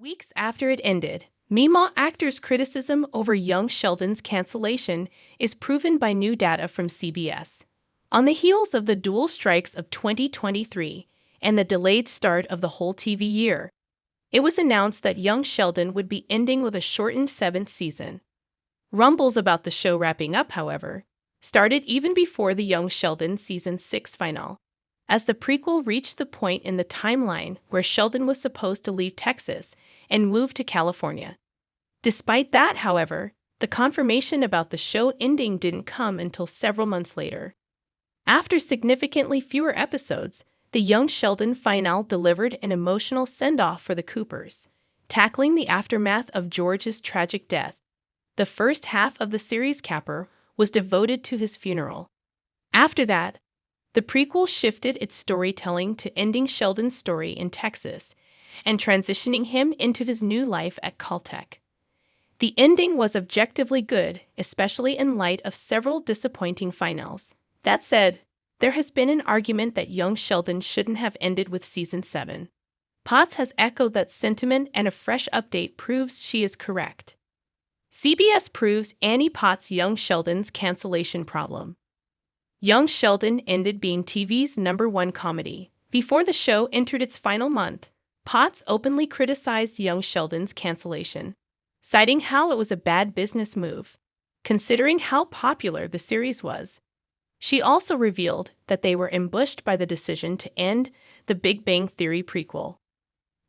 Weeks after it ended, Meemaw actors' criticism over young Sheldon's cancellation is proven by new data from CBS. On the heels of the dual strikes of 2023 and the delayed start of the whole TV year, it was announced that young Sheldon would be ending with a shortened seventh season. Rumbles about the show wrapping up, however, started even before the young Sheldon Season 6 finale, as the prequel reached the point in the timeline where Sheldon was supposed to leave Texas and move to California. Despite that, however, the confirmation about the show ending didn't come until several months later. After significantly fewer episodes, the young Sheldon finale delivered an emotional send-off for the Coopers, tackling the aftermath of George's tragic death. The first half of the series capper was devoted to his funeral. After that, the prequel shifted its storytelling to ending Sheldon's story in Texas and transitioning him into his new life at Caltech. The ending was objectively good, especially in light of several disappointing finales. That said, there has been an argument that young Sheldon shouldn't have ended with Season 7. Potts has echoed that sentiment, and a fresh update proves she is correct. CBS proves Annie Potts' Young Sheldon's cancellation problem. Young Sheldon ended being TV's #1 comedy. Before the show entered its final month, Potts openly criticized Young Sheldon's cancellation, citing how it was a bad business move, considering how popular the series was. She also revealed that they were ambushed by the decision to end the Big Bang Theory prequel.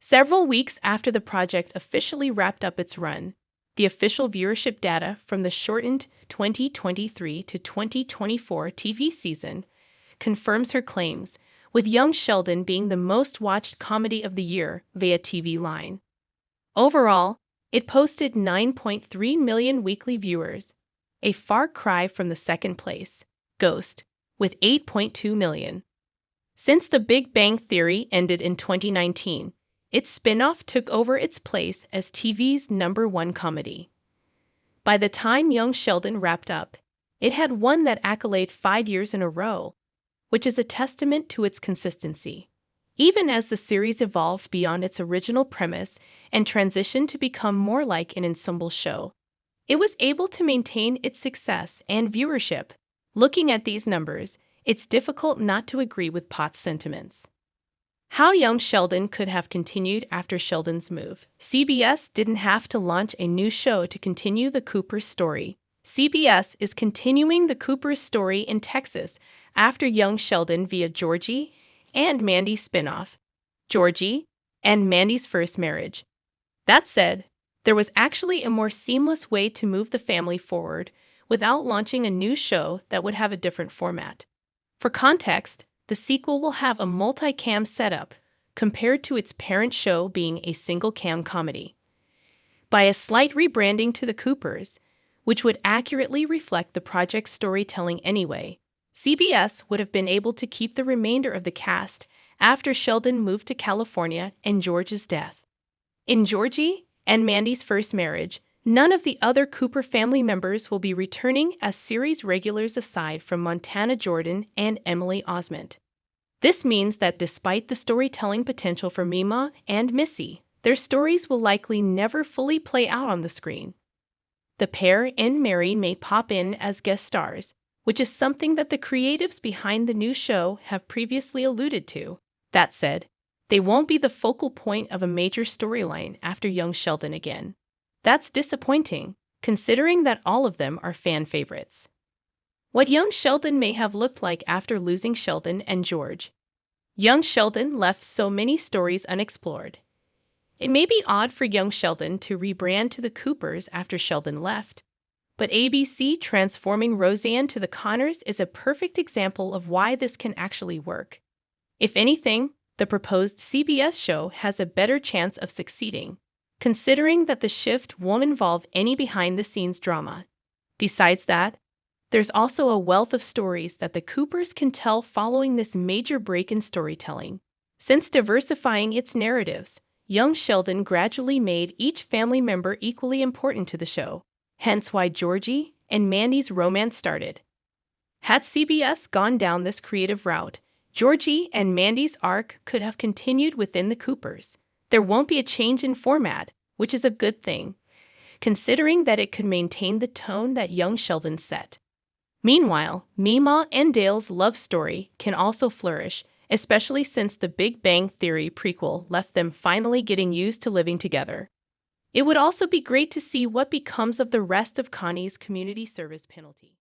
Several weeks after the project officially wrapped up its run, the official viewership data from the shortened 2023 to 2024 TV season confirms her claims, with Young Sheldon being the most watched comedy of the year via TV Line. Overall, it posted 9.3 million weekly viewers, a far cry from the second place, Ghost, with 8.2 million. Since The Big Bang Theory ended in 2019, its spin-off took over its place as TV's #1 comedy. By the time Young Sheldon wrapped up, it had won that accolade 5 years in a row, which is a testament to its consistency. Even as the series evolved beyond its original premise and transitioned to become more like an ensemble show, it was able to maintain its success and viewership. Looking at these numbers, it's difficult not to agree with Potts' sentiments. How Young Sheldon could have continued after Sheldon's move. CBS didn't have to launch a new show to continue the Coopers' story. CBS is continuing the Coopers' story in Texas after Young Sheldon via Georgie and Mandy's spinoff, Georgie and Mandy's First Marriage. That said, there was actually a more seamless way to move the family forward without launching a new show that would have a different format. For context, the sequel will have a multi-cam setup compared to its parent show being a single-cam comedy. By a slight rebranding to the Coopers, which would accurately reflect the project's storytelling anyway, CBS would have been able to keep the remainder of the cast after Sheldon moved to California and George's death. In Georgie and Mandy's First Marriage, none of the other Cooper family members will be returning as series regulars aside from Montana Jordan and Emily Osment. This means that despite the storytelling potential for Meemaw and Missy, their stories will likely never fully play out on the screen. The pair and Mary may pop in as guest stars, which is something that the creatives behind the new show have previously alluded to. That said, they won't be the focal point of a major storyline after Young Sheldon again. That's disappointing, considering that all of them are fan favorites. What Young Sheldon may have looked like after losing Sheldon and George. Young Sheldon left so many stories unexplored. It may be odd for Young Sheldon to rebrand to the Coopers after Sheldon left, but ABC transforming Roseanne to the Connors is a perfect example of why this can actually work. If anything, the proposed CBS show has a better chance of succeeding, considering that the shift won't involve any behind-the-scenes drama. Besides that, there's also a wealth of stories that the Coopers can tell following this major break in storytelling. Since diversifying its narratives, Young Sheldon gradually made each family member equally important to the show, hence why Georgie and Mandy's romance started. Had CBS gone down this creative route, Georgie and Mandy's arc could have continued within the Coopers. There won't be a change in format, which is a good thing, considering that it could maintain the tone that young Sheldon set. Meanwhile, Meemaw and Dale's love story can also flourish, especially since the Big Bang Theory prequel left them finally getting used to living together. It would also be great to see what becomes of the rest of Connie's community service penalty.